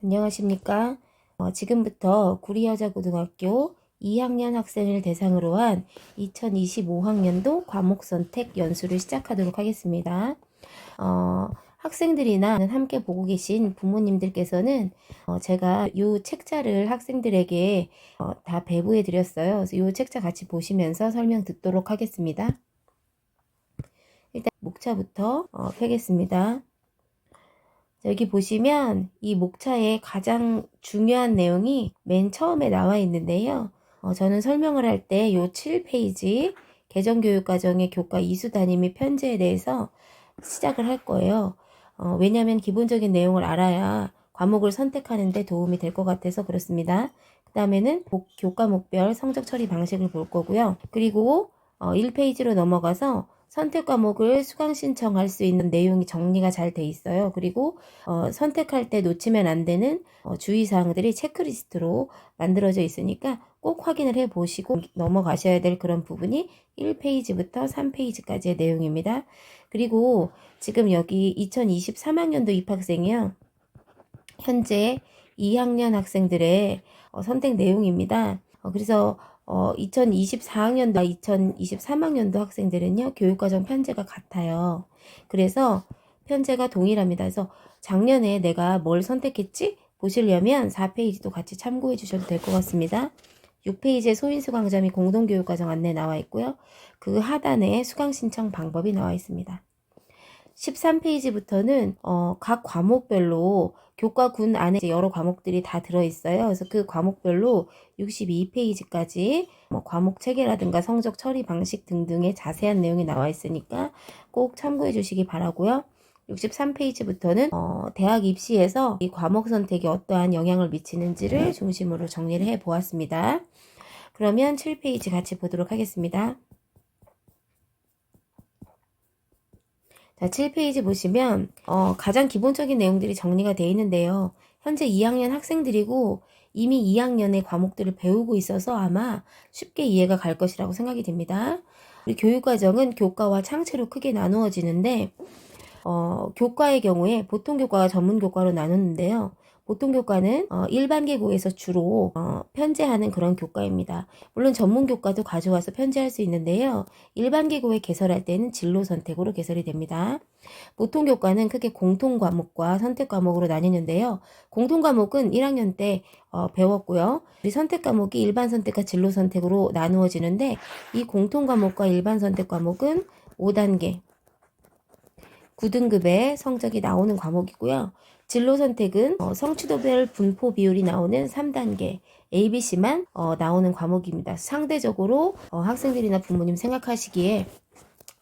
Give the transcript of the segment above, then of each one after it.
안녕하십니까? 지금부터 구리여자고등학교 2학년 학생을 대상으로 한 2025학년도 과목 선택 연수를 시작하도록 하겠습니다. 학생들이나 함께 보고 계신 부모님들께서는 제가 이 책자를 학생들에게 다 배부해 드렸어요. 그래서 이 책자 같이 보시면서 설명 듣도록 하겠습니다. 일단 목차부터 펴겠습니다. 여기 보시면 이 목차의 가장 중요한 내용이 맨 처음에 나와 있는데요. 저는 설명을 할 때 요 7페이지 개정교육과정의 교과 이수 단위 및 편제에 대해서 시작을 할 거예요. 왜냐하면 기본적인 내용을 알아야 과목을 선택하는 데 도움이 될 것 같아서 그렇습니다. 그 다음에는 교과목별 성적 처리 방식을 볼 거고요. 그리고 1페이지로 넘어가서 선택 과목을 수강 신청할 수 있는 내용이 정리가 잘 돼 있어요. 그리고 선택할 때 놓치면 안 되는 주의사항들이 체크리스트로 만들어져 있으니까 꼭 확인을 해 보시고 넘어가셔야 될 그런 부분이 1페이지부터 3페이지까지의 내용입니다. 그리고 지금 여기 2023학년도 입학생이요. 현재 2학년 학생들의 선택 내용입니다. 그래서 2024학년도, 2023학년도 학생들은요, 교육과정 편제가 같아요. 그래서 편제가 동일합니다. 그래서 작년에 내가 뭘 선택했지? 보시려면 4페이지도 같이 참고해 주셔도 될 것 같습니다. 6페이지에 소인수 강좌 및 공동교육과정 안내 나와 있고요. 그 하단에 수강 신청 방법이 나와 있습니다. 13페이지부터는 각 과목별로 교과군 안에 여러 과목들이 다 들어있어요. 그래서 그 과목별로 62페이지까지 과목 체계라든가 성적 처리 방식 등등의 자세한 내용이 나와 있으니까 꼭 참고해 주시기 바라고요. 63페이지부터는 대학 입시에서 이 과목 선택이 어떠한 영향을 미치는지를 중심으로 정리를 해 보았습니다. 그러면 7페이지 같이 보도록 하겠습니다. 자, 7페이지 보시면 가장 기본적인 내용들이 정리가 되어 있는데요. 현재 2학년 학생들이고 이미 2학년의 과목들을 배우고 있어서 아마 쉽게 이해가 갈 것이라고 생각이 됩니다. 우리 교육과정은 교과와 창체로 크게 나누어지는데 교과의 경우에 보통 교과와 전문 교과로 나누는데요. 보통 교과는 일반계고에서 주로 편제하는 그런 교과입니다. 물론 전문 교과도 가져와서 편제할 수 있는데요. 일반계고에 개설할 때는 진로 선택으로 개설이 됩니다. 보통 교과는 크게 공통 과목과 선택 과목으로 나뉘는데요. 공통 과목은 1학년 때 배웠고요. 우리 선택 과목이 일반 선택과 진로 선택으로 나누어지는데 이 공통 과목과 일반 선택 과목은 5단계 9등급의 성적이 나오는 과목이고요. 진로 선택은 성취도별 분포 비율이 나오는 3단계 ABC만 나오는 과목입니다. 상대적으로 학생들이나 부모님 생각하시기에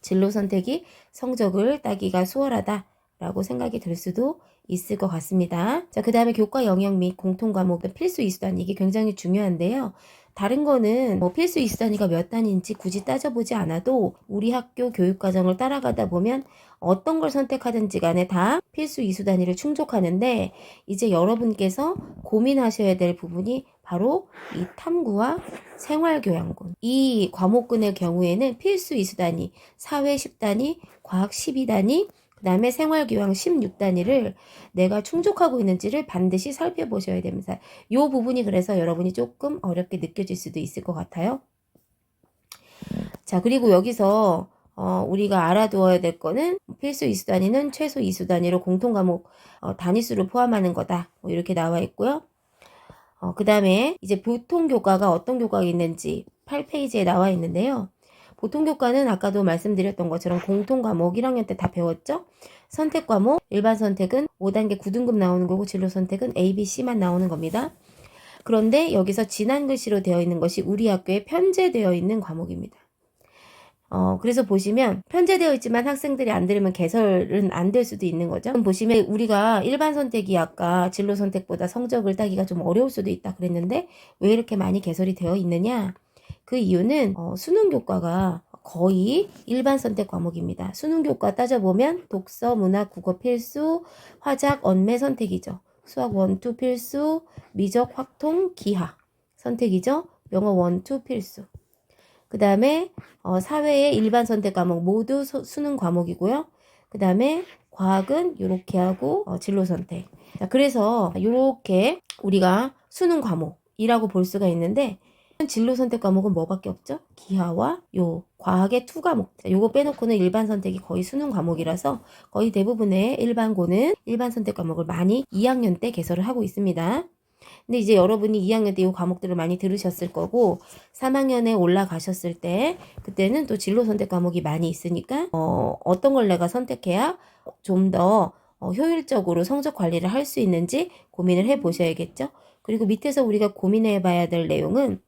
진로 선택이 성적을 따기가 수월하다라고 생각이 들 수도 있을 것 같습니다. 자, 그 다음에 교과 영역 및 공통 과목은 필수 이수단 이게 굉장히 중요한데요. 다른 거는 필수 이수 단위가 몇 단인지 굳이 따져보지 않아도 우리 학교 교육과정을 따라가다 보면 어떤 걸 선택하든지 간에 다 필수 이수 단위를 충족하는데 이제 여러분께서 고민하셔야 될 부분이 바로 이 탐구와 생활교양군 이 과목군의 경우에는 필수 이수 단위 사회 10단위, 과학 12단위, 그 다음에 생활교양 16단위를 내가 충족하고 있는지를 반드시 살펴보셔야 됩니다. 이 부분이 그래서 여러분이 조금 어렵게 느껴질 수도 있을 것 같아요. 자, 그리고 여기서 우리가 알아두어야 될 거는 필수 이수 단위는 최소 이수 단위로 공통 과목 단위수를 포함하는 거다. 뭐 이렇게 나와 있고요. 그 다음에 이제 보통 교과가 어떤 교과가 있는지 8페이지에 나와 있는데요. 보통 교과는 아까도 말씀드렸던 것처럼 공통 과목 1학년 때 다 배웠죠? 선택 과목, 일반 선택은 5단계 9등급 나오는 거고 진로 선택은 A, B, C만 나오는 겁니다. 그런데 여기서 진한 글씨로 되어 있는 것이 우리 학교에 편제되어 있는 과목입니다. 그래서 보시면 편제되어 있지만 학생들이 안 들으면 개설은 안 될 수도 있는 거죠. 보시면 우리가 일반 선택이 아까 진로 선택보다 성적을 따기가 좀 어려울 수도 있다 그랬는데 왜 이렇게 많이 개설이 되어 있느냐? 그 이유는 수능 교과가 거의 일반 선택 과목입니다. 수능 교과 따져보면 독서, 문학, 국어 필수, 화작, 언매 선택이죠. 수학 1, 2 필수, 미적, 확통, 기하 선택이죠. 영어 1, 2 필수. 그 다음에 사회의 일반 선택 과목 모두 수능 과목이고요. 그 다음에 과학은 요렇게 하고 진로 선택. 자, 그래서 요렇게 우리가 수능 과목이라고 볼 수가 있는데 진로 선택 과목은 뭐밖에 없죠? 기하와 요 과학의 2과목. 요거 빼놓고는 일반 선택이 거의 수능 과목이라서 거의 대부분의 일반고는 일반 선택 과목을 많이 2학년 때 개설을 하고 있습니다. 근데 이제 여러분이 2학년 때 이 과목들을 많이 들으셨을 거고 3학년에 올라가셨을 때 그때는 또 진로 선택 과목이 많이 있으니까 어떤 걸 내가 선택해야 좀 더 효율적으로 성적 관리를 할 수 있는지 고민을 해 보셔야겠죠. 그리고 밑에서 우리가 고민해 봐야 될 내용은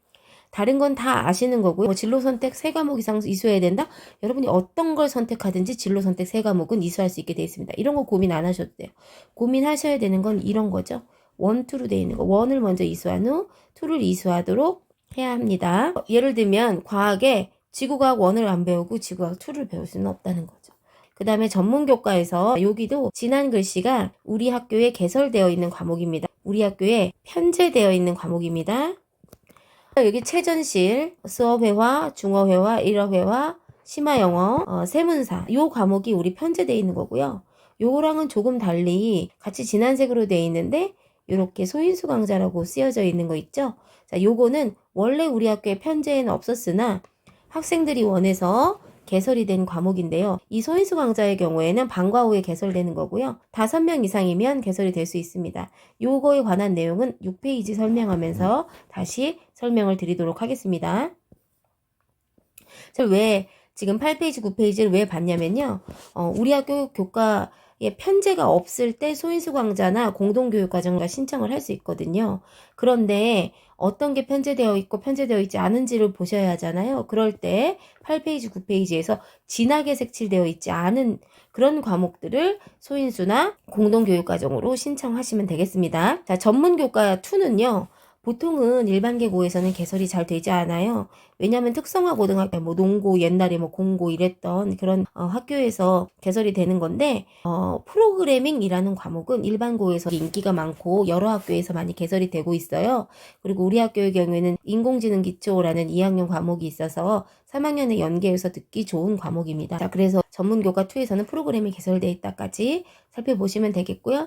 다른 건 다 아시는 거고요. 진로 선택 3과목 이상 이수해야 된다? 여러분이 어떤 걸 선택하든지 진로 선택 3과목은 이수할 수 있게 되어 있습니다. 이런 거 고민 안 하셔도 돼요. 고민하셔야 되는 건 이런 거죠. 1, 2로 되어 있는 거. 1을 먼저 이수한 후 2를 이수하도록 해야 합니다. 예를 들면 과학에 지구과학 1을 안 배우고 지구과학 2를 배울 수는 없다는 거죠. 그 다음에 전문교과에서 여기도 지난 글씨가 우리 학교에 개설되어 있는 과목입니다. 우리 학교에 편제되어 있는 과목입니다. 여기 최전실, 수어회화, 중어회화, 일어회화, 심화영어, 세문사 요 과목이 우리 편제되어 있는 거고요. 요거랑은 조금 달리 같이 진한 색으로 되어 있는데 요렇게 소인수 강좌라고 쓰여져 있는 거 있죠? 자, 요거는 원래 우리 학교에 편제에는 없었으나 학생들이 원해서 개설이 된 과목인데요. 이 소인수 강좌의 경우에는 방과 후에 개설되는 거고요. 5명 이상이면 개설이 될 수 있습니다. 요거에 관한 내용은 6페이지 설명하면서 다시 설명을 드리도록 하겠습니다. 왜 지금 8페이지, 9페이지를 왜 봤냐면요. 우리 학교 교과에 편제가 없을 때 소인수 강좌나 공동교육과정과 신청을 할 수 있거든요. 그런데 어떤 게 편제되어 있고 편제되어 있지 않은지를 보셔야 하잖아요. 그럴 때 8페이지, 9페이지에서 진하게 색칠되어 있지 않은 그런 과목들을 소인수나 공동교육과정으로 신청하시면 되겠습니다. 자, 전문교과 2는요. 보통은 일반계고에서는 개설이 잘 되지 않아요. 왜냐하면 특성화 고등학교, 농고, 옛날에 공고 이랬던 그런 학교에서 개설이 되는 건데 프로그래밍이라는 과목은 일반고에서 인기가 많고 여러 학교에서 많이 개설이 되고 있어요. 그리고 우리 학교의 경우에는 인공지능 기초라는 2학년 과목이 있어서 3학년에 연계해서 듣기 좋은 과목입니다. 자, 그래서 전문교과 2에서는 프로그램이 개설되어 있다까지 살펴보시면 되겠고요.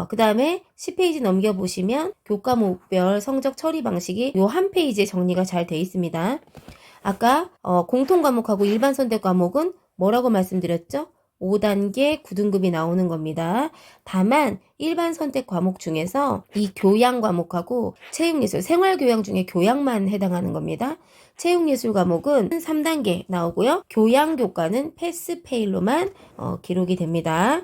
그 다음에 10페이지 넘겨보시면 교과목별 성적 처리 방식이 요 한 페이지에 정리가 잘 되어 있습니다. 아까 공통과목하고 일반 선택 과목은 뭐라고 말씀드렸죠? 5단계 9등급이 나오는 겁니다. 다만 일반 선택 과목 중에서 이 교양 과목하고 체육예술, 생활교양 중에 교양만 해당하는 겁니다. 체육예술 과목은 3단계 나오고요. 교양교과는 패스페일로만 기록이 됩니다.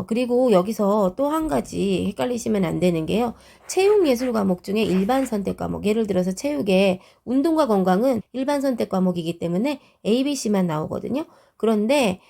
그리고 여기서 또 한 가지 헷갈리시면 안 되는 게요. 체육예술 과목 중에 일반 선택 과목, 예를 들어서 체육의 운동과 건강은 일반 선택 과목이기 때문에 ABC만 나오거든요. 그런데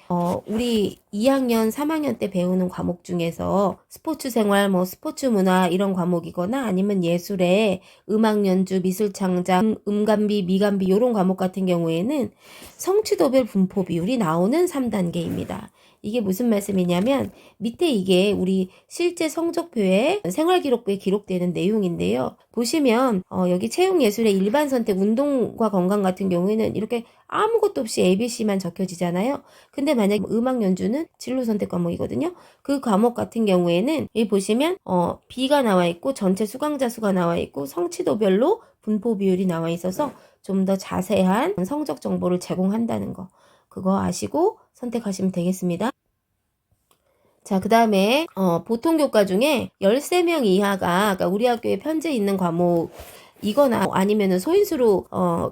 우리 2학년, 3학년 때 배우는 과목 중에서 스포츠 생활, 스포츠 문화 이런 과목이거나 아니면 예술의 음악 연주, 미술 창작, 음감비, 미감비 이런 과목 같은 경우에는 성취도별 분포 비율이 나오는 3단계입니다. 이게 무슨 말씀이냐면 밑에 이게 우리 실제 성적표에 생활기록부에 기록되는 내용인데요. 보시면 여기 체육예술의 일반 선택 운동과 건강 같은 경우에는 이렇게 아무것도 없이 ABC만 적혀지잖아요. 근데 만약 음악 연주는 진로 선택 과목이거든요. 그 과목 같은 경우에는 여기 보시면 B가 나와 있고 전체 수강자 수가 나와 있고 성취도별로 분포 비율이 나와 있어서 좀 더 자세한 성적 정보를 제공한다는 거. 그거 아시고 선택하시면 되겠습니다. 자, 그 다음에 보통 교과 중에 13명 이하가 그러니까 우리 학교에 편제 있는 과목 이거나 아니면은 소인수로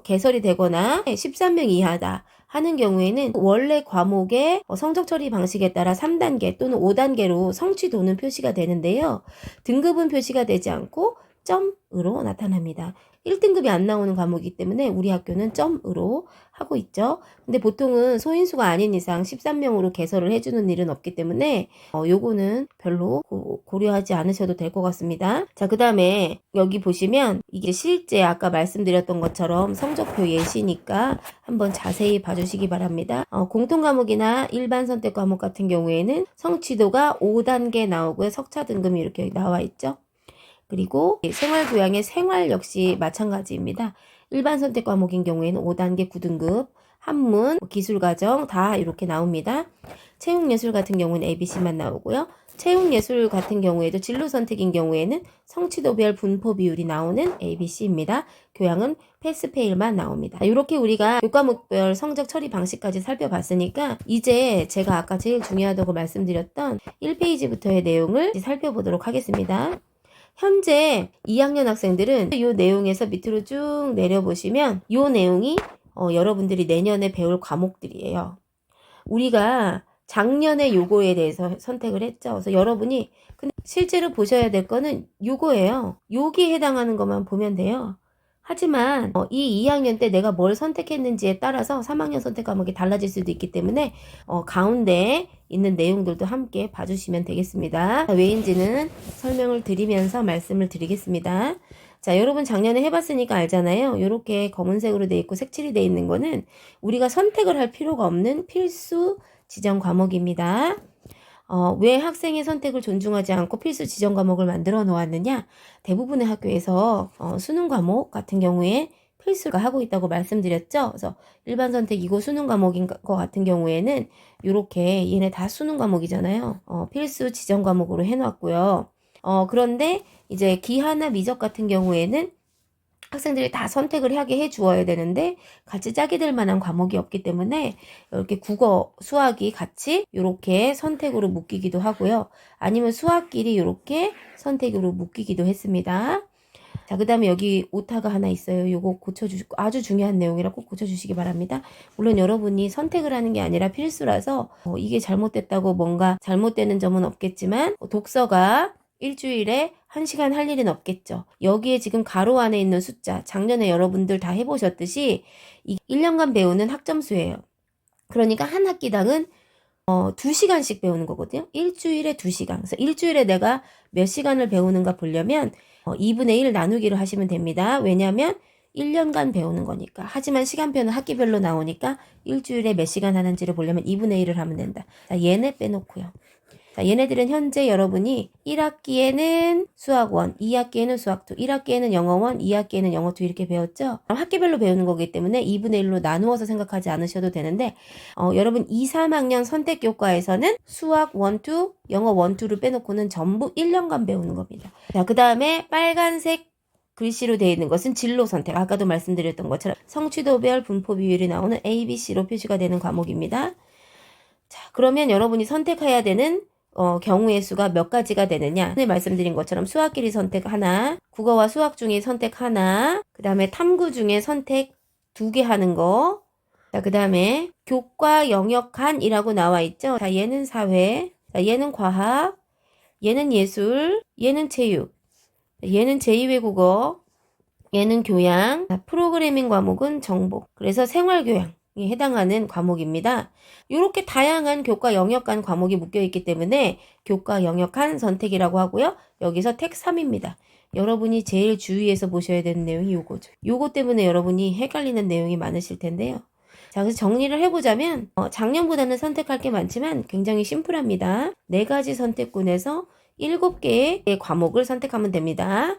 개설이 되거나 13명 이하다 하는 경우에는 원래 과목의 성적 처리 방식에 따라 3단계 또는 5단계로 성취도는 표시가 되는데요. 등급은 표시가 되지 않고 점으로 나타납니다. 1등급이 안 나오는 과목이기 때문에 우리 학교는 점으로 하고 있죠. 근데 보통은 소인수가 아닌 이상 13명으로 개설을 해주는 일은 없기 때문에 요거는 별로 고려하지 않으셔도 될 것 같습니다. 자, 그 다음에 여기 보시면 이게 실제 아까 말씀드렸던 것처럼 성적표 예시니까 한번 자세히 봐주시기 바랍니다. 공통 과목이나 일반 선택 과목 같은 경우에는 성취도가 5단계 나오고요. 석차 등급이 이렇게 나와 있죠. 그리고 생활교양의 생활 역시 마찬가지입니다. 일반 선택 과목인 경우에는 5단계 9등급 한문, 기술과정 다 이렇게 나옵니다. 체육예술 같은 경우는 ABC만 나오고요. 체육예술 같은 경우에도 진로 선택인 경우에는 성취도별 분포 비율이 나오는 ABC입니다. 교양은 패스페일만 나옵니다. 이렇게 우리가 교과목별 성적 처리 방식까지 살펴봤으니까 이제 제가 아까 제일 중요하다고 말씀드렸던 1페이지부터의 내용을 살펴보도록 하겠습니다. 현재 2학년 학생들은 이 내용에서 밑으로 쭉 내려보시면 이 내용이 여러분들이 내년에 배울 과목들이에요. 우리가 작년에 요거에 대해서 선택을 했죠. 그래서 여러분이 근데 실제로 보셔야 될 거는 요거예요. 여기에 해당하는 것만 보면 돼요. 하지만 이 2학년 때 내가 뭘 선택했는지에 따라서 3학년 선택 과목이 달라질 수도 있기 때문에 가운데 있는 내용들도 함께 봐주시면 되겠습니다. 왜인지는 설명을 드리면서 말씀을 드리겠습니다. 자, 여러분 작년에 해봤으니까 알잖아요. 이렇게 검은색으로 돼 있고 색칠이 돼 있는 거는 우리가 선택을 할 필요가 없는 필수 지정 과목입니다. 왜 학생의 선택을 존중하지 않고 필수 지정 과목을 만들어 놓았느냐? 대부분의 학교에서 수능 과목 같은 경우에 필수가 하고 있다고 말씀드렸죠. 그래서 일반 선택이고 수능 과목인 것 같은 경우에는 이렇게 얘네 다 수능 과목이잖아요. 필수 지정 과목으로 해놨고요. 그런데 이제 기하나 미적 같은 경우에는 학생들이 다 선택을 하게 해 주어야 되는데 같이 짝이 될 만한 과목이 없기 때문에 이렇게 국어, 수학이 같이 이렇게 선택으로 묶이기도 하고요. 아니면 수학끼리 이렇게 선택으로 묶이기도 했습니다. 자, 그 다음에 여기 오타가 하나 있어요. 요거 고쳐주시고 아주 중요한 내용이라 꼭 고쳐주시기 바랍니다. 물론 여러분이 선택을 하는 게 아니라 필수라서 이게 잘못됐다고 뭔가 잘못되는 점은 없겠지만 독서가 일주일에 1시간 할 일은 없겠죠. 여기에 지금 가로 안에 있는 숫자, 작년에 여러분들 다 해보셨듯이 1년간 배우는 학점수예요. 그러니까 한 학기당은 2시간씩 배우는 거거든요. 일주일에 2시간. 그래서 일주일에 내가 몇 시간을 배우는가 보려면 2분의 1 나누기를 하시면 됩니다. 왜냐하면 1년간 배우는 거니까. 하지만 시간표는 학기별로 나오니까 일주일에 몇 시간 하는지를 보려면 2분의 1을 하면 된다. 자, 얘네 빼놓고요. 자, 얘네들은 현재 여러분이 1학기에는 수학 1, 2학기에는 수학 2, 1학기에는 영어 1, 2학기에는 영어 2 이렇게 배웠죠? 학기별로 배우는 거기 때문에 2분의 1로 나누어서 생각하지 않으셔도 되는데 여러분 2, 3학년 선택교과에서는 수학 1, 2, 영어 1, 2를 빼놓고는 전부 1년간 배우는 겁니다. 자, 그 다음에 빨간색 글씨로 되어 있는 것은 진로 선택. 아까도 말씀드렸던 것처럼 성취도별 분포 비율이 나오는 A, B, C로 표시가 되는 과목입니다. 자, 그러면 여러분이 선택해야 되는 경우의 수가 몇 가지가 되느냐. 오늘 말씀드린 것처럼 수학끼리 선택 하나, 국어와 수학 중에 선택 하나, 그 다음에 탐구 중에 선택 2개 하는 거. 자, 그 다음에 교과 영역 간이라고 나와 있죠. 자, 얘는 사회, 자, 얘는 과학, 얘는 예술, 얘는 체육, 얘는 제2외국어, 얘는 교양, 자, 프로그래밍 과목은 정보. 그래서 생활교양. 해당하는 과목입니다. 이렇게 다양한 교과 영역 간 과목이 묶여있기 때문에 교과 영역 간 선택이라고 하고요. 여기서 택 3입니다. 여러분이 제일 주의해서 보셔야 되는 내용이 요거죠. 요거 때문에 여러분이 헷갈리는 내용이 많으실 텐데요. 자, 그래서 정리를 해보자면 작년보다는 선택할 게 많지만 굉장히 심플합니다. 4가지 선택군에서 7개의 과목을 선택하면 됩니다.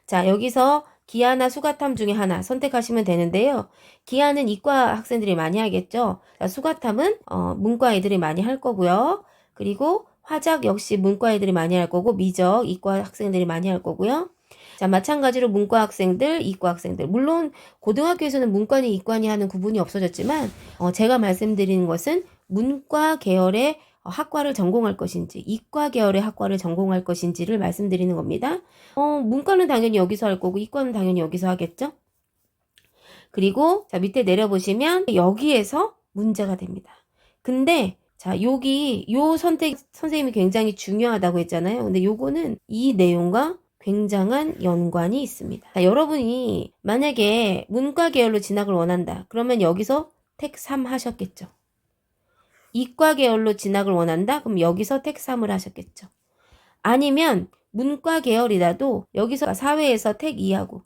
자, 여기서 기하나 수가탐 중에 하나 선택하시면 되는데요. 기하는 이과 학생들이 많이 하겠죠. 자, 수가탐은 문과 애들이 많이 할 거고요. 그리고 화작 역시 문과 애들이 많이 할 거고 미적 이과 학생들이 많이 할 거고요. 자, 마찬가지로 문과 학생들, 이과 학생들. 물론 고등학교에서는 문과니 이과니 하는 구분이 없어졌지만 제가 말씀드리는 것은 문과 계열의 학과를 전공할 것인지 이과 계열의 학과를 전공할 것인지를 말씀드리는 겁니다. 문과는 당연히 여기서 할 거고 이과는 당연히 여기서 하겠죠. 그리고 자, 밑에 내려보시면 여기에서 문제가 됩니다. 근데 자, 여기 요 선택 선생님이 굉장히 중요하다고 했잖아요. 근데 요거는 이 내용과 굉장한 연관이 있습니다. 자, 여러분이 만약에 문과 계열로 진학을 원한다. 그러면 여기서 택 3 하셨겠죠. 이과 계열로 진학을 원한다? 그럼 여기서 택 3을 하셨겠죠. 아니면 문과 계열이라도 여기서 사회에서 택 2하고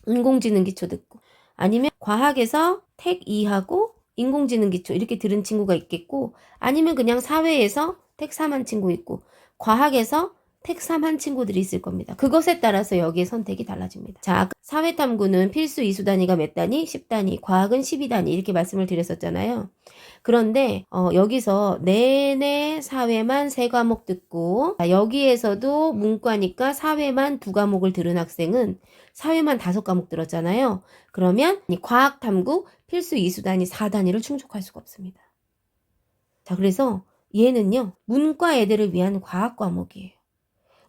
인공지능 기초 듣고 아니면 과학에서 택 2하고 인공지능 기초 이렇게 들은 친구가 있겠고 아니면 그냥 사회에서 택 3한 친구 있고 과학에서 택삼한 친구들이 있을 겁니다. 그것에 따라서 여기에 선택이 달라집니다. 자, 사회탐구는 필수 이수 단위가 몇 단위? 10단위, 과학은 12단위 이렇게 말씀을 드렸었잖아요. 그런데 여기서 내내 사회만 3과목 듣고 여기에서도 문과니까 사회만 2과목을 들은 학생은 사회만 5과목 들었잖아요. 그러면 이 과학탐구 필수 이수 단위 4단위를 충족할 수가 없습니다. 자, 그래서 얘는요, 문과 애들을 위한 과학 과목이에요.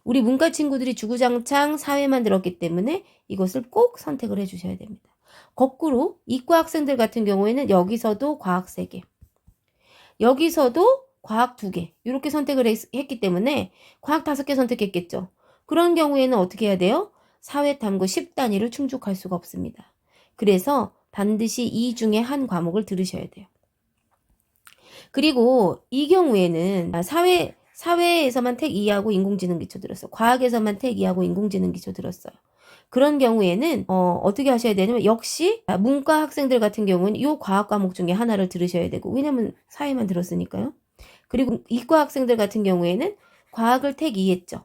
우리 문과 친구들이 주구장창 사회만 들었기 때문에 이것을 꼭 선택을 해주셔야 됩니다. 거꾸로 이과 학생들 같은 경우에는 여기서도 과학 3개, 여기서도 과학 2개 이렇게 선택을 했기 때문에 과학 5개 선택했겠죠. 그런 경우에는 어떻게 해야 돼요? 사회탐구 10단위를 충족할 수가 없습니다. 그래서 반드시 이 중에 한 과목을 들으셔야 돼요. 그리고 이 경우에는 사회에서만 택 2하고 인공지능 기초 들었어요. 과학에서만 택 2하고 인공지능 기초 들었어요. 그런 경우에는 어떻게 하셔야 되냐면 역시 문과 학생들 같은 경우는 이 과학 과목 중에 하나를 들으셔야 되고, 왜냐면 사회만 들었으니까요. 그리고 이과 학생들 같은 경우에는 과학을 택 2했죠.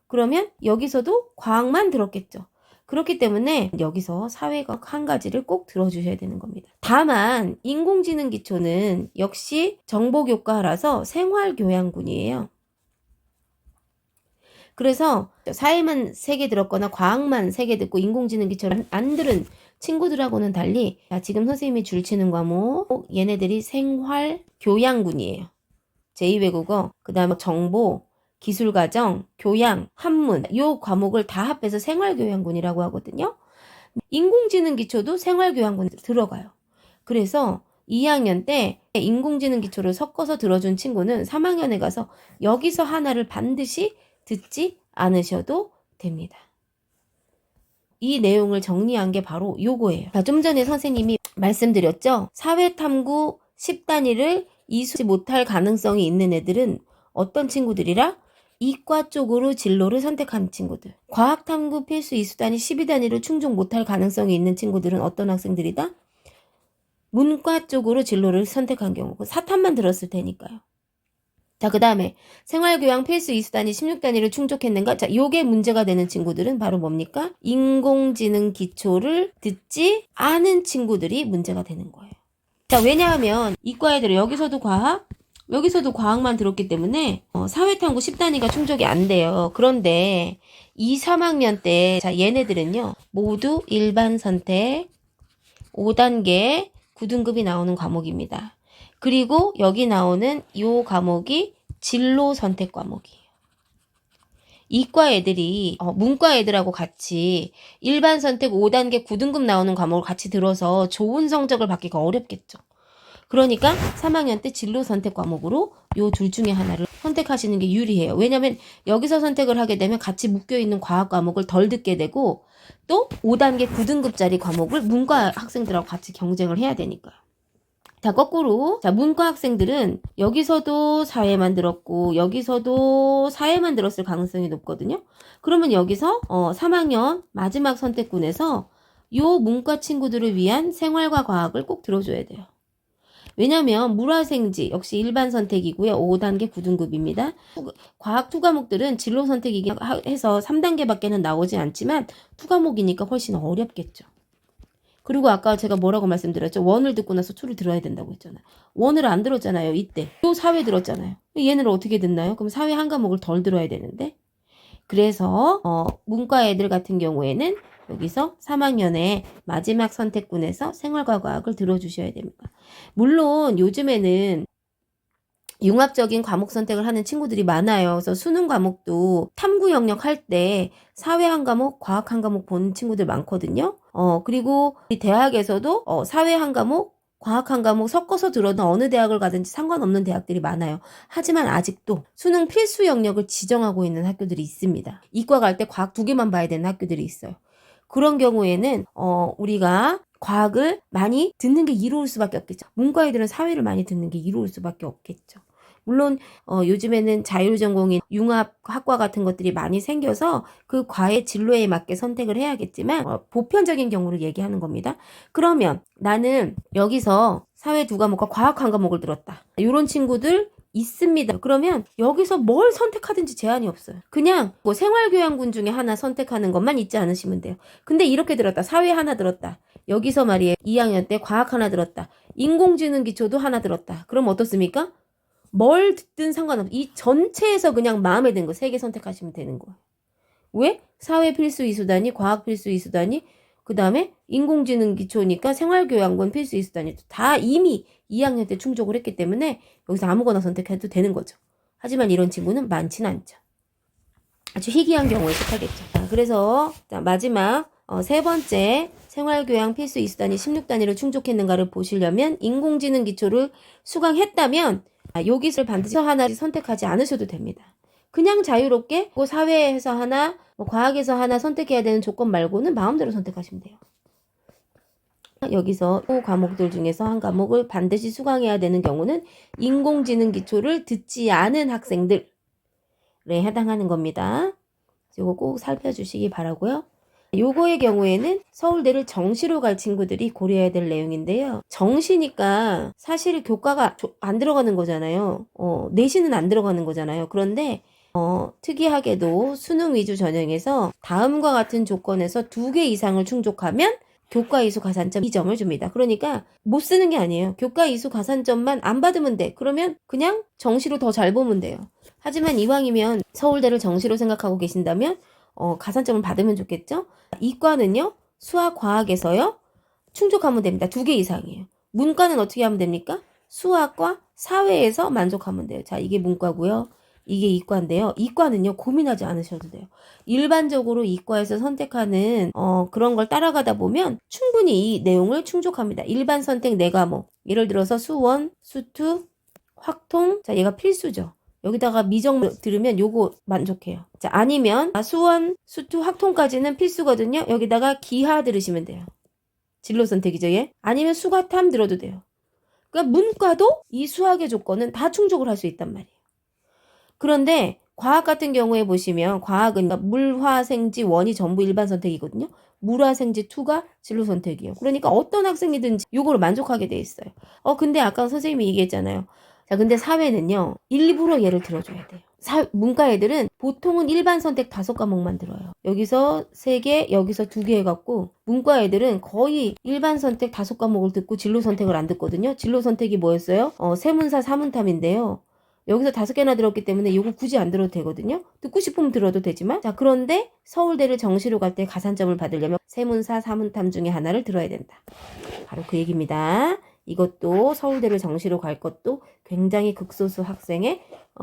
그러면 여기서도 과학만 들었겠죠. 그렇기 때문에 여기서 사회과학 한 가지를 꼭 들어주셔야 되는 겁니다. 다만 인공지능 기초는 역시 정보교과라서 생활교양군이에요. 그래서 사회만 3개 들었거나 과학만 3개 듣고 인공지능 기초를 안 들은 친구들하고는 달리, 지금 선생님이 줄치는 과목 얘네들이 생활교양군이에요. 제2외국어, 그 다음에 정보, 기술과정, 교양, 한문 이 과목을 다 합해서 생활교양군이라고 하거든요. 인공지능 기초도 생활교양군 들어가요. 그래서 2학년 때 인공지능 기초를 섞어서 들어준 친구는 3학년에 가서 여기서 하나를 반드시 듣지 않으셔도 됩니다. 이 내용을 정리한 게 바로 요거예요. 좀 전에 선생님이 말씀드렸죠. 사회탐구 10단위를 이수지 못할 가능성이 있는 애들은 어떤 친구들이라? 이과 쪽으로 진로를 선택한 친구들. 과학탐구 필수 이수단위 12단위를 충족 못할 가능성이 있는 친구들은 어떤 학생들이다? 문과 쪽으로 진로를 선택한 경우. 사탐만 들었을 테니까요. 자, 그 다음에 생활교양 필수 이수단위 16단위를 충족했는가? 자, 요게 문제가 되는 친구들은 바로 뭡니까? 인공지능 기초를 듣지 않은 친구들이 문제가 되는 거예요. 자, 왜냐하면 이과 애들은 여기서도 과학만 들었기 때문에 사회탐구 10단위가 충족이 안 돼요. 그런데 2, 3학년 때 얘네들은요, 모두 일반 선택 5단계 9등급이 나오는 과목입니다. 그리고 여기 나오는 요 과목이 진로 선택 과목이에요. 이과 애들이 문과 애들하고 같이 일반 선택 5단계 9등급 나오는 과목을 같이 들어서 좋은 성적을 받기가 어렵겠죠. 그러니까 3학년 때 진로 선택 과목으로 요 둘 중에 하나를 선택하시는 게 유리해요. 왜냐면 여기서 선택을 하게 되면 같이 묶여있는 과학 과목을 덜 듣게 되고, 또 5단계 9등급짜리 과목을 문과 학생들하고 같이 경쟁을 해야 되니까요. 자, 거꾸로 문과 학생들은 여기서도 사회만 들었고 여기서도 사회만 들었을 가능성이 높거든요. 그러면 여기서 3학년 마지막 선택군에서 요 문과 친구들을 위한 생활과 과학을 꼭 들어줘야 돼요. 왜냐면 물화생지 역시 일반 선택이고요. 5단계 9등급입니다. 과학 2과목들은 진로 선택이긴 해서 3단계밖에는 나오지 않지만 2과목이니까 훨씬 어렵겠죠. 그리고 아까 제가 뭐라고 말씀드렸죠? 1을 듣고 나서 2를 들어야 된다고 했잖아요. 1을 안 들었잖아요. 이때. 또 사회 들었잖아요. 얘는 어떻게 듣나요? 그럼 사회 한 과목을 덜 들어야 되는데. 그래서 문과 애들 같은 경우에는 여기서 3학년에 마지막 선택군에서 생활과 과학을 들어주셔야 됩니다. 물론 요즘에는 융합적인 과목 선택을 하는 친구들이 많아요. 그래서 수능 과목도 탐구 영역 할 때 사회 한 과목, 과학 한 과목 보는 친구들 많거든요. 그리고 대학에서도 사회 한 과목, 과학 한 과목 섞어서 들어도 어느 대학을 가든지 상관없는 대학들이 많아요. 하지만 아직도 수능 필수 영역을 지정하고 있는 학교들이 있습니다. 이과 갈 때 과학 2개만 봐야 되는 학교들이 있어요. 그런 경우에는 우리가 과학을 많이 듣는 게 이로울 수밖에 없겠죠. 문과 애들은 사회를 많이 듣는 게 이로울 수밖에 없겠죠. 물론 요즘에는 자율전공인 융합학과 같은 것들이 많이 생겨서 그 과의 진로에 맞게 선택을 해야겠지만 보편적인 경우를 얘기하는 겁니다. 그러면 나는 여기서 사회 2과목과 과학 1과목을 들었다. 이런 친구들 있습니다. 그러면 여기서 뭘 선택하든지 제한이 없어요. 그냥 뭐 생활교양군 중에 하나 선택하는 것만 잊지 않으시면 돼요. 근데 이렇게 들었다. 사회 하나 들었다. 여기서 말이에요. 2학년 때 과학 하나 들었다. 인공지능 기초도 하나 들었다. 그럼 어떻습니까? 뭘 듣든 상관없어. 이 전체에서 그냥 마음에 드는 거 3개 선택하시면 되는 거예요. 왜? 사회 필수 이수단위, 과학 필수 이수단위, 그 다음에 인공지능 기초니까 생활교양군 필수 이수단위 다 이미 2학년 때 충족을 했기 때문에 여기서 아무거나 선택해도 되는 거죠. 하지만 이런 친구는 많지는 않죠. 아주 희귀한 경우에 속하겠죠. 그래서 마지막 3번째 생활교양 필수 이수단위 16단위를 충족했는가를 보시려면 인공지능 기초를 수강했다면 여기서 반드시 하나 선택하지 않으셔도 됩니다. 그냥 자유롭게 사회에서 하나, 과학에서 하나 선택해야 되는 조건 말고는 마음대로 선택하시면 돼요. 여기서 과목들 중에서 한 과목을 반드시 수강해야 되는 경우는 인공지능 기초를 듣지 않은 학생들에 해당하는 겁니다. 이거 꼭 살펴주시기 바라고요. 요거의 경우에는 서울대를 정시로 갈 친구들이 고려해야 될 내용인데요. 정시니까 사실 교과가 안 들어가는 거잖아요. 내신은 안 들어가는 거잖아요. 그런데 특이하게도 수능 위주 전형에서 다음과 같은 조건에서 2개 이상을 충족하면 교과 이수 가산점 2점을 줍니다. 그러니까 못 쓰는 게 아니에요. 교과 이수 가산점만 안 받으면 돼. 그러면 그냥 정시로 더 잘 보면 돼요. 하지만 이왕이면 서울대를 정시로 생각하고 계신다면 가산점을 받으면 좋겠죠? 이과는요. 수학, 과학에서요. 충족하면 됩니다. 2개 이상이에요. 문과는 어떻게 하면 됩니까? 수학과 사회에서 만족하면 돼요. 자, 이게 문과고요. 이게 이과인데요. 이과는요. 고민하지 않으셔도 돼요. 일반적으로 이과에서 선택하는 그런 걸 따라가다 보면 충분히 이 내용을 충족합니다. 일반 선택 4과목. 예를 들어서 수원, 수투, 확통. 자, 얘가 필수죠. 여기다가 미적 들으면 요거 만족해요. 자, 아니면 수원, 수투, 확통까지는 필수거든요. 여기다가 기하 들으시면 돼요. 진로 선택이죠, 얘. 아니면 수과탐 들어도 돼요. 그러니까 문과도 이 수학의 조건은 다 충족을 할 수 있단 말이에요. 그런데 과학 같은 경우에 보시면 과학은 물, 화, 생지, 원이 전부 일반 선택이거든요. 물, 화, 생지 2가 진로 선택이에요. 그러니까 어떤 학생이든지 요거를 만족하게 돼 있어요. 근데 아까 선생님이 얘기했잖아요. 자, 근데 사회는요. 일부러 예를 들어줘야 돼요. 문과 애들은 보통은 일반 선택 5과목만 들어요. 여기서 3개, 여기서 2개 해갖고 문과 애들은 거의 일반 선택 5과목을 듣고 진로 선택을 안 듣거든요. 진로 선택이 뭐였어요? 세문사, 사문탐인데요. 여기서 5개나 들었기 때문에 이거 굳이 안 들어도 되거든요. 듣고 싶으면 들어도 되지만 자, 그런데 서울대를 정시로 갈 때 가산점을 받으려면 세문사, 사문탐 중에 하나를 들어야 된다. 바로 그 얘기입니다. 이것도 서울대를 정시로 갈 것도 굉장히 극소수 학생의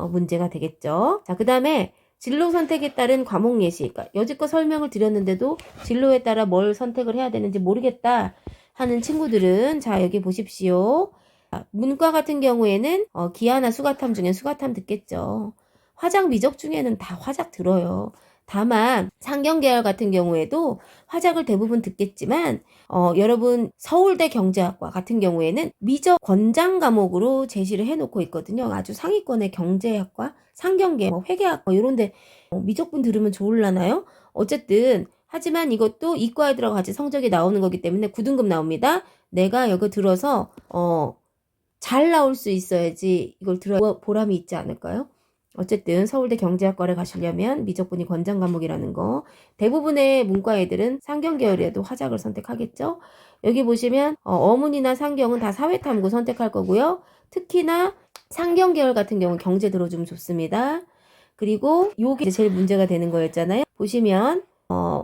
문제가 되겠죠. 자, 그 다음에 진로 선택에 따른 과목 예시. 그러니까 여지껏 설명을 드렸는데도 진로에 따라 뭘 선택을 해야 되는지 모르겠다 하는 친구들은 자, 여기 보십시오. 문과 같은 경우에는 기하나 수과탐 중에 수과탐 듣겠죠. 화작 미적 중에는 다 화작 들어요. 다만 상경계열 같은 경우에도 화작을 대부분 듣겠지만 여러분 서울대 경제학과 같은 경우에는 미적 권장 과목으로 제시를 해놓고 있거든요. 아주 상위권의 경제학과, 상경계, 회계학과 이런 데 미적분 들으면 좋을라나요? 어쨌든 하지만 이것도 이과에 들어가 같이 성적이 나오는 거기 때문에 9등급 나옵니다. 내가 여기 들어서 잘 나올 수 있어야지 이걸 들어 보람이 있지 않을까요? 어쨌든 서울대 경제학과를 가시려면 미적분이 권장 과목이라는 거. 대부분의 문과 애들은 상경 계열에도 화작을 선택하겠죠. 여기 보시면 어문이나 상경은 다 사회탐구 선택할 거고요. 특히나 상경 계열 같은 경우는 경제 들어주면 좋습니다. 그리고 요게 제일 문제가 되는 거였잖아요. 보시면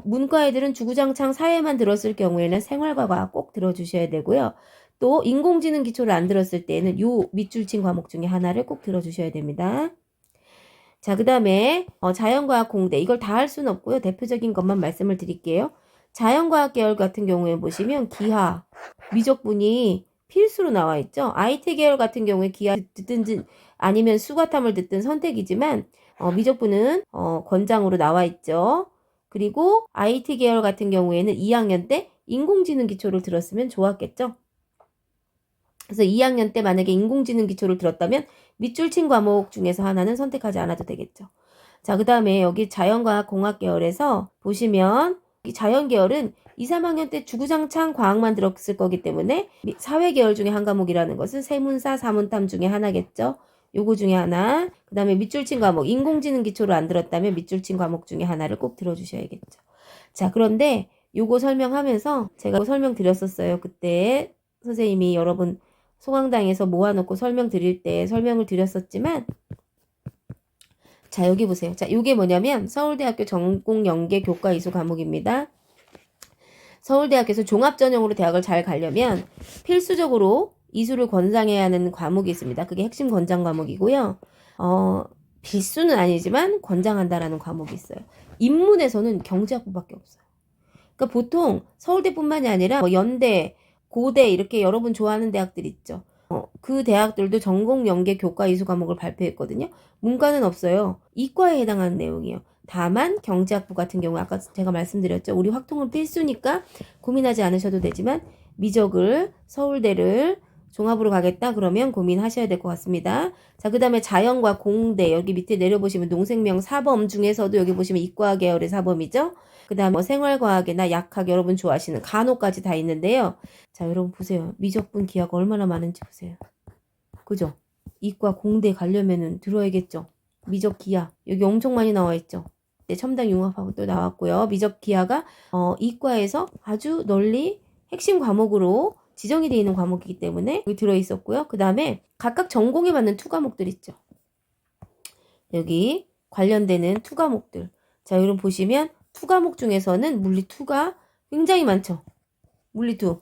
문과 애들은 주구장창 사회만 들었을 경우에는 생활과 과학 꼭 들어주셔야 되고요. 또 인공지능 기초를 안 들었을 때는 요 밑줄 친 과목 중에 하나를 꼭 들어주셔야 됩니다. 자, 그 다음에 자연과학 공대 이걸 다 할 수는 없고요. 대표적인 것만 말씀을 드릴게요. 자연과학 계열 같은 경우에 보시면 기하, 미적분이 필수로 나와 있죠. IT 계열 같은 경우에 기하 듣든 아니면 수과탐을 듣든 선택이지만 미적분은 권장으로 나와 있죠. 그리고 IT 계열 같은 경우에는 2학년 때 인공지능 기초를 들었으면 좋았겠죠. 그래서 2학년 때 만약에 인공지능 기초를 들었다면 밑줄 친 과목 중에서 하나는 선택하지 않아도 되겠죠. 자, 그 다음에 여기 자연과학 공학 계열에서 보시면 이 자연 계열은 2, 3학년 때 주구장창 과학만 들었을 거기 때문에 사회 계열 중에 한 과목이라는 것은 세문사, 사문탐 중에 하나겠죠. 요거 중에 하나. 그 다음에 밑줄 친 과목, 인공지능 기초를 안 들었다면 밑줄 친 과목 중에 하나를 꼭 들어주셔야겠죠. 자, 그런데 요거 설명하면서 제가 설명드렸었어요. 그때 선생님이 여러분 소강당에서 모아놓고 설명드릴 때 설명을 드렸었지만, 자, 여기 보세요. 자, 요게 뭐냐면 서울대학교 전공연계 교과 이수 과목입니다. 서울대학에서 종합전형으로 대학을 잘 가려면 필수적으로 이수를 권장해야 하는 과목이 있습니다. 그게 핵심 권장 과목이고요. 필수는 아니지만 권장한다라는 과목이 있어요. 인문에서는 경제학부밖에 없어요. 그러니까 보통 서울대뿐만이 아니라 뭐 연대, 고대 이렇게 여러분 좋아하는 대학들 있죠. 그 대학들도 전공 연계 교과 이수 과목을 발표했거든요. 문과는 없어요. 이과에 해당하는 내용이에요. 다만 경제학부 같은 경우 아까 제가 말씀드렸죠. 우리 확통은 필수니까 고민하지 않으셔도 되지만 미적을 서울대를 종합으로 가겠다 그러면 고민하셔야 될 것 같습니다. 자, 그 다음에 자연과 공대 여기 밑에 내려보시면 농생명 사범 중에서도 여기 보시면 이과 계열의 사범이죠. 그 다음에 뭐 생활과학이나 약학 여러분 좋아하시는 간호까지 다 있는데요. 자, 여러분 보세요. 미적분 기하가 얼마나 많은지 보세요. 그죠? 이과 공대 가려면은 들어야겠죠. 미적 기하 여기 엄청 많이 나와 있죠. 네, 첨단 융합하고 또 나왔고요. 미적 기하가 이과에서 아주 널리 핵심 과목으로 지정이 되어 있는 과목이기 때문에 여기 들어있었고요. 그 다음에 각각 전공에 맞는 투 과목들 있죠. 여기 관련되는 투 과목들. 자, 여러분 보시면 투 과목 중에서는 물리 2가 굉장히 많죠. 물리 2.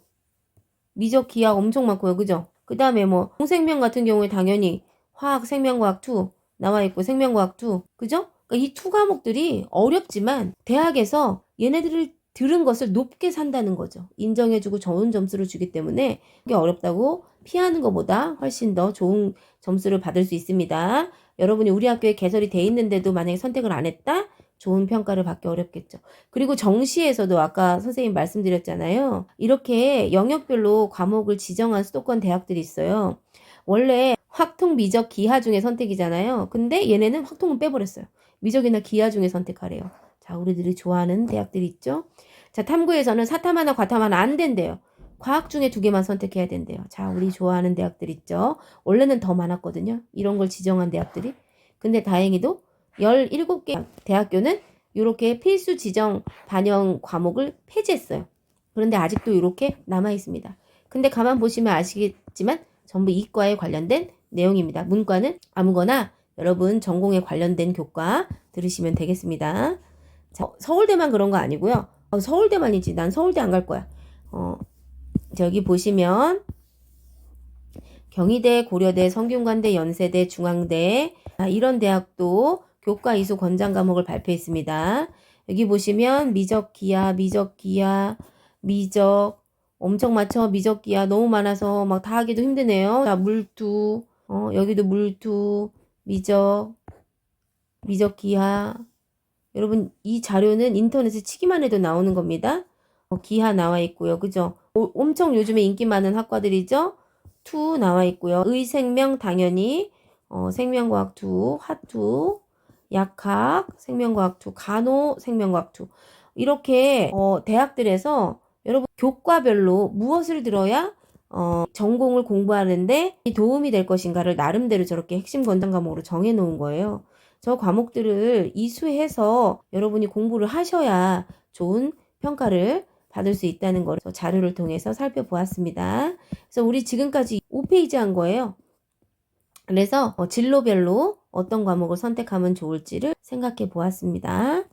미적 기하 엄청 많고요. 그죠? 그 다음에 뭐 공생명 같은 경우에 당연히 화학 생명과학 2 나와 있고 생명과학 2. 그죠? 그러니까 이 투 과목들이 어렵지만 대학에서 얘네들을 들은 것을 높게 산다는 거죠. 인정해주고 좋은 점수를 주기 때문에 이게 어렵다고 피하는 것보다 훨씬 더 좋은 점수를 받을 수 있습니다. 여러분이 우리 학교에 개설이 돼 있는데도 만약에 선택을 안 했다? 좋은 평가를 받기 어렵겠죠. 그리고 정시에서도 아까 선생님 말씀드렸잖아요. 이렇게 영역별로 과목을 지정한 수도권 대학들이 있어요. 원래 확통, 미적, 기하 중에 선택이잖아요. 근데 얘네는 확통은 빼버렸어요. 미적이나 기하 중에 선택하래요. 자, 우리들이 좋아하는 대학들이 있죠. 자, 탐구에서는 사탐 하나, 과탐 하나 안 된대요. 과학 중에 2개만 선택해야 된대요. 자, 우리 좋아하는 대학들 있죠. 원래는 더 많았거든요. 이런 걸 지정한 대학들이. 근데 다행히도 17개 대학교는 이렇게 필수 지정 반영 과목을 폐지했어요. 그런데 아직도 이렇게 남아 있습니다. 근데 가만 보시면 아시겠지만 전부 이과에 관련된 내용입니다. 문과는 아무거나 여러분 전공에 관련된 교과 들으시면 되겠습니다. 자, 서울대만 그런 거 아니고요. 서울대만이지. 난 서울대 안 갈 거야. 저기 보시면 경희대, 고려대, 성균관대, 연세대, 중앙대 이런 대학도 교과 이수 권장 과목을 발표했습니다. 여기 보시면 미적 기하, 미적 엄청 많죠. 미적 기하 너무 많아서 막 다 하기도 힘드네요. 자, 물투 여기도 물투, 미적 기하. 여러분 이 자료는 인터넷에 치기만 해도 나오는 겁니다. 기하 나와 있고요. 그죠? 엄청 요즘에 인기 많은 학과들이죠. 투 나와 있고요. 의생명 당연히 생명과학 2, 화투, 약학, 생명과학 2, 간호, 생명과학 2 이렇게 대학들에서 여러분 교과별로 무엇을 들어야 전공을 공부하는데 도움이 될 것인가를 나름대로 저렇게 핵심 권장 과목으로 정해 놓은 거예요. 저 과목들을 이수해서 여러분이 공부를 하셔야 좋은 평가를 받을 수 있다는 걸 자료를 통해서 살펴보았습니다. 그래서 우리 지금까지 5페이지 한 거예요. 그래서 진로별로 어떤 과목을 선택하면 좋을지를 생각해 보았습니다.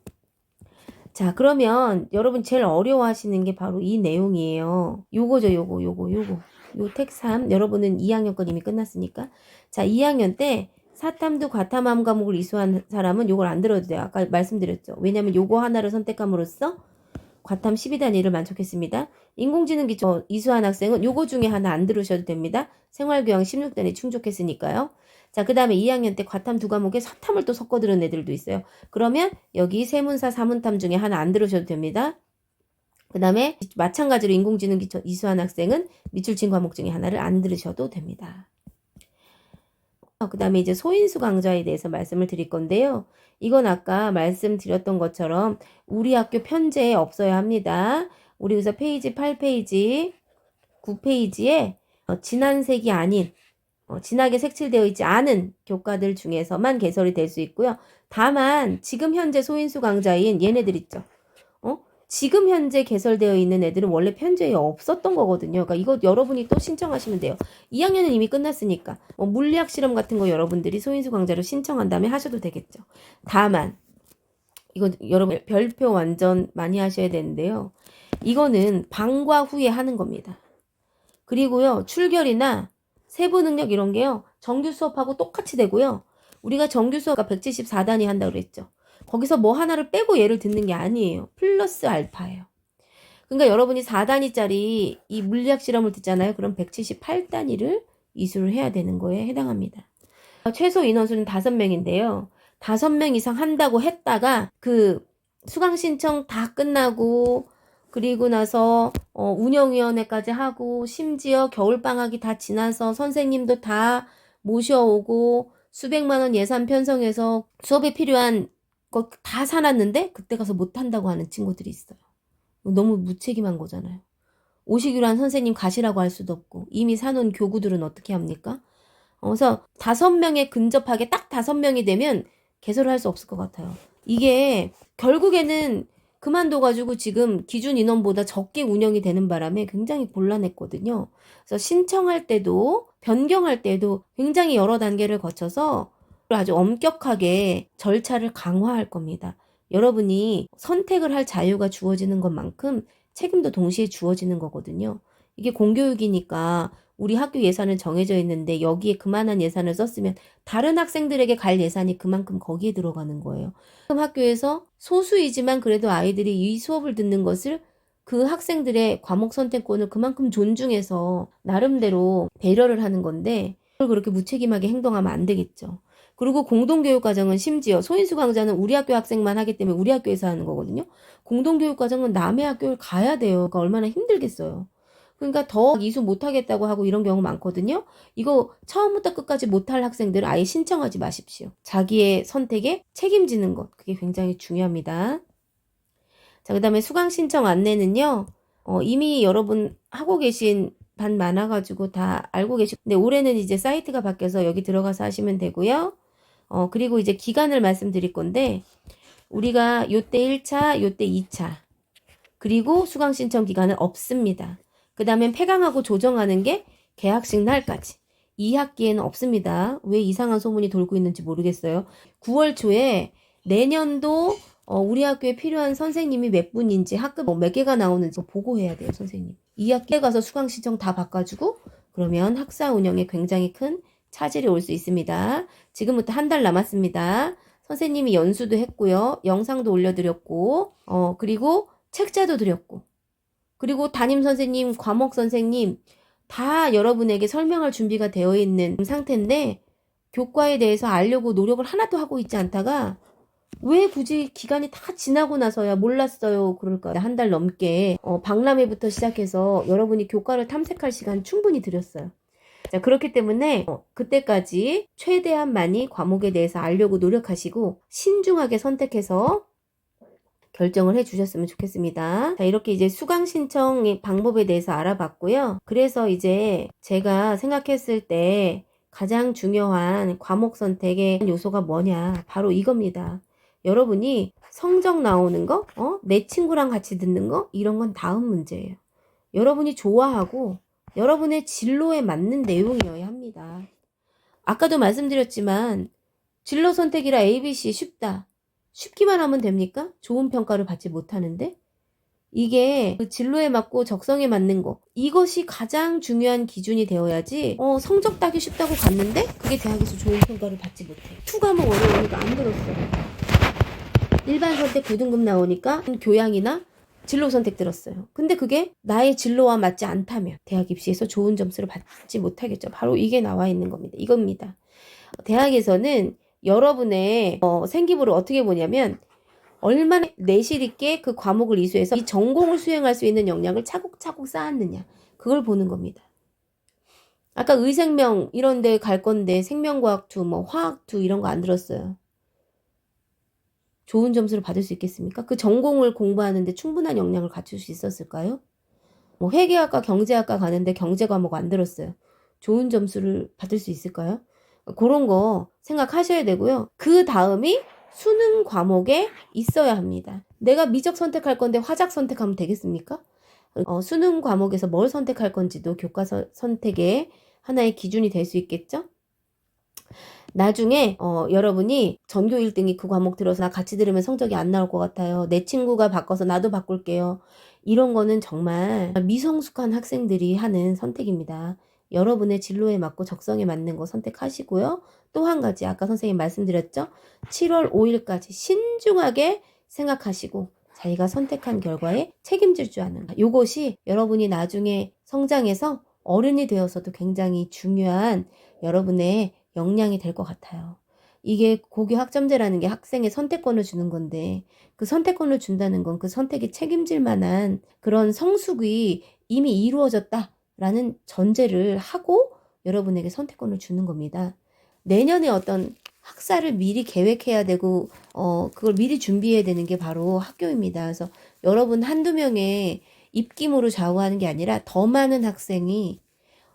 자, 그러면 여러분 제일 어려워하시는 게 바로 이 내용이에요. 요거죠, 요거. 요 텍 3. 여러분은 2학년 건 이미 끝났으니까. 자, 2학년 때 사탐도 과탐함 과목을 이수한 사람은 요걸 안 들어도 돼요. 아까 말씀드렸죠. 왜냐면 요거 하나를 선택함으로써 과탐 12단위를 만족했습니다. 인공지능 기초 이수한 학생은 요거 중에 하나 안 들으셔도 됩니다. 생활교양 16단위 충족했으니까요. 자, 그 다음에 2학년 때 과탐 2과목에 사탐을 또 섞어 들은 애들도 있어요. 그러면 여기 세문사, 사문탐 중에 하나 안 들으셔도 됩니다. 그 다음에 마찬가지로 인공지능 기초 이수한 학생은 밑줄친 과목 중에 하나를 안 들으셔도 됩니다. 그 다음에 이제 소인수 강좌에 대해서 말씀을 드릴 건데요. 이건 아까 말씀드렸던 것처럼 우리 학교 편제에 없어야 합니다. 우리 그래서 페이지 8페이지, 9페이지에 지난색이 아닌 진하게 색칠되어 있지 않은 교과들 중에서만 개설이 될 수 있고요. 다만 지금 현재 소인수 강좌인 얘네들 있죠. 지금 현재 개설되어 있는 애들은 원래 편제에 없었던 거거든요. 그러니까 이거 여러분이 또 신청하시면 돼요. 2학년은 이미 끝났으니까 물리학 실험 같은 거 여러분들이 소인수 강좌로 신청한 다음에 하셔도 되겠죠. 다만 이거 여러분 별표 완전 많이 하셔야 되는데요. 이거는 방과 후에 하는 겁니다. 그리고요, 출결이나 세부 능력 이런 게요, 정규 수업하고 똑같이 되고요. 우리가 정규 수업가 174단위 한다고 그랬죠. 거기서 뭐 하나를 빼고 얘를 듣는 게 아니에요. 플러스 알파예요. 그러니까 여러분이 4단위짜리 이 물리학 실험을 듣잖아요. 그럼 178단위를 이수를 해야 되는 거에 해당합니다. 최소 인원수는 5명인데요. 5명 이상 한다고 했다가 그 수강 신청 다 끝나고 그리고 나서 운영위원회까지 하고 심지어 겨울방학이 다 지나서 선생님도 다 모셔오고 수백만 원 예산 편성해서 수업에 필요한 거 다 사놨는데 그때 가서 못한다고 하는 친구들이 있어요. 너무 무책임한 거잖아요. 오시기로 한 선생님 가시라고 할 수도 없고 이미 사놓은 교구들은 어떻게 합니까? 그래서 5명에 근접하게 딱 5명이 되면 개설을 할 수 없을 것 같아요. 이게 결국에는 그만둬가지고 지금 기준 인원보다 적게 운영이 되는 바람에 굉장히 곤란했거든요. 그래서 신청할 때도 변경할 때도 굉장히 여러 단계를 거쳐서 아주 엄격하게 절차를 강화할 겁니다. 여러분이 선택을 할 자유가 주어지는 것만큼 책임도 동시에 주어지는 거거든요. 이게 공교육이니까 우리 학교 예산은 정해져 있는데 여기에 그만한 예산을 썼으면 다른 학생들에게 갈 예산이 그만큼 거기에 들어가는 거예요. 지금 학교에서 소수이지만 그래도 아이들이 이 수업을 듣는 것을 그 학생들의 과목 선택권을 그만큼 존중해서 나름대로 배려를 하는 건데 그걸 그렇게 무책임하게 행동하면 안 되겠죠. 그리고 공동교육과정은 심지어 소인수 강좌는 우리 학교 학생만 하기 때문에 우리 학교에서 하는 거거든요. 공동교육과정은 남의 학교를 가야 돼요. 그러니까 얼마나 힘들겠어요. 그러니까 더 이수 못하겠다고 하고 이런 경우 많거든요. 이거 처음부터 끝까지 못할 학생들은 아예 신청하지 마십시오. 자기의 선택에 책임지는 것, 그게 굉장히 중요합니다. 자, 그 다음에 수강 신청 안내는요. 이미 여러분 하고 계신 반 많아가지고 다 알고 계시고 근데 올해는 이제 사이트가 바뀌어서 여기 들어가서 하시면 되고요. 그리고 이제 기간을 말씀드릴 건데 우리가 요때 1차, 요때 2차 그리고 수강 신청 기간은 없습니다. 그 다음에 폐강하고 조정하는 게 개학식 날까지. 2학기에는 없습니다. 왜 이상한 소문이 돌고 있는지 모르겠어요. 9월 초에 내년도 우리 학교에 필요한 선생님이 몇 분인지 학급 몇 개가 나오는지 보고해야 돼요, 선생님. 2학기에 가서 수강 신청 다 바꿔주고 그러면 학사 운영에 굉장히 큰 차질이 올 수 있습니다. 지금부터 한 달 남았습니다. 선생님이 연수도 했고요. 영상도 올려드렸고 그리고 책자도 드렸고 그리고 담임 선생님, 과목 선생님 다 여러분에게 설명할 준비가 되어 있는 상태인데 교과에 대해서 알려고 노력을 하나도 하고 있지 않다가 왜 굳이 기간이 다 지나고 나서야 몰랐어요 그럴까요? 한 달 넘게 박람회부터 시작해서 여러분이 교과를 탐색할 시간 충분히 드렸어요. 자, 그렇기 때문에 그때까지 최대한 많이 과목에 대해서 알려고 노력하시고 신중하게 선택해서 결정을 해주셨으면 좋겠습니다. 자, 이렇게 이제 수강 신청 방법에 대해서 알아봤고요. 그래서 이제 제가 생각했을 때 가장 중요한 과목 선택의 요소가 뭐냐? 바로 이겁니다. 여러분이 성적 나오는 거, 내 친구랑 같이 듣는 거, 이런 건 다음 문제예요. 여러분이 좋아하고 여러분의 진로에 맞는 내용이어야 합니다. 아까도 말씀드렸지만 진로 선택이라 ABC 쉽다. 쉽기만 하면 됩니까? 좋은 평가를 받지 못하는데? 이게 그 진로에 맞고 적성에 맞는 거 이것이 가장 중요한 기준이 되어야지 성적 따기 쉽다고 갔는데 그게 대학에서 좋은 평가를 받지 못해. 2과목 어려우니까 안 들었어. 일반 선택 9등급 나오니까 교양이나 진로 선택 들었어요. 근데 그게 나의 진로와 맞지 않다면 대학 입시에서 좋은 점수를 받지 못하겠죠. 바로 이게 나와 있는 겁니다. 이겁니다. 대학에서는 여러분의 생기부를 어떻게 보냐면 얼마나 내실 있게 그 과목을 이수해서 이 전공을 수행할 수 있는 역량을 차곡차곡 쌓았느냐 그걸 보는 겁니다. 아까 의생명 이런 데 갈 건데 생명과학 2, 화학 2 이런 거 안 들었어요. 좋은 점수를 받을 수 있겠습니까? 그 전공을 공부하는데 충분한 역량을 갖출 수 있었을까요? 회계학과 경제학과 가는데 경제 과목 안 들었어요. 좋은 점수를 받을 수 있을까요? 그런 거 생각하셔야 되고요. 그 다음이 수능 과목에 있어야 합니다. 내가 미적 선택할 건데 화작 선택하면 되겠습니까? 수능 과목에서 뭘 선택할 건지도 교과서 선택의 하나의 기준이 될 수 있겠죠? 나중에 여러분이 전교 1등이 그 과목 들어서 나 같이 들으면 성적이 안 나올 것 같아요. 내 친구가 바꿔서 나도 바꿀게요. 이런 거는 정말 미성숙한 학생들이 하는 선택입니다. 여러분의 진로에 맞고 적성에 맞는 거 선택하시고요. 또 한 가지 아까 선생님 말씀드렸죠? 7월 5일까지 신중하게 생각하시고 자기가 선택한 결과에 책임질 줄 아는 거. 이것이 여러분이 나중에 성장해서 어른이 되어서도 굉장히 중요한 여러분의 역량이 될 것 같아요. 이게 고교 학점제라는 게 학생의 선택권을 주는 건데 그 선택권을 준다는 건 그 선택이 책임질 만한 그런 성숙이 이미 이루어졌다라는 전제를 하고 여러분에게 선택권을 주는 겁니다. 내년에 어떤 학사를 미리 계획해야 되고 그걸 미리 준비해야 되는 게 바로 학교입니다. 그래서 여러분 한두 명의 입김으로 좌우하는 게 아니라 더 많은 학생이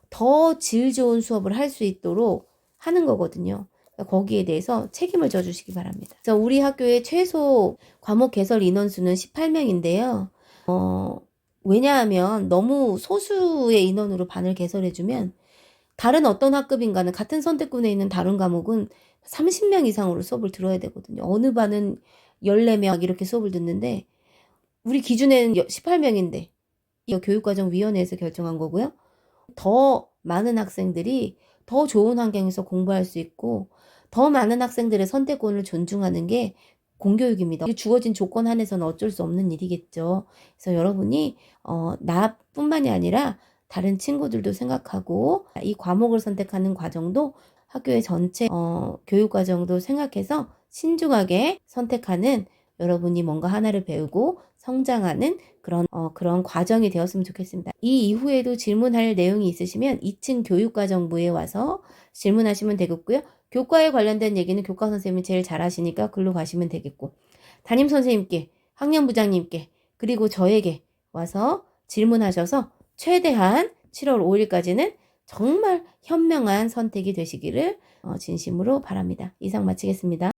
더 질 좋은 수업을 할 수 있도록 하는 거거든요. 거기에 대해서 책임을 져주시기 바랍니다. 그래서 우리 학교의 최소 과목 개설 인원수는 18명인데요. 왜냐하면 너무 소수의 인원으로 반을 개설해주면 다른 어떤 학급인가는 같은 선택군에 있는 다른 과목은 30명 이상으로 수업을 들어야 되거든요. 어느 반은 14명 이렇게 수업을 듣는데 우리 기준에는 18명인데 교육과정위원회에서 결정한 거고요. 더 많은 학생들이 더 좋은 환경에서 공부할 수 있고 더 많은 학생들의 선택권을 존중하는 게 공교육입니다. 주어진 조건 안에서는 어쩔 수 없는 일이겠죠. 그래서 여러분이 나뿐만이 아니라 다른 친구들도 생각하고 이 과목을 선택하는 과정도 학교의 전체 교육과정도 생각해서 신중하게 선택하는 여러분이 뭔가 하나를 배우고 성장하는 그런 과정이 되었으면 좋겠습니다. 이 이후에도 질문할 내용이 있으시면 2층 교육과정부에 와서 질문하시면 되겠고요. 교과에 관련된 얘기는 교과 선생님이 제일 잘 하시니까 글로 가시면 되겠고 담임 선생님께, 학년부장님께 그리고 저에게 와서 질문하셔서 최대한 7월 5일까지는 정말 현명한 선택이 되시기를 진심으로 바랍니다. 이상 마치겠습니다.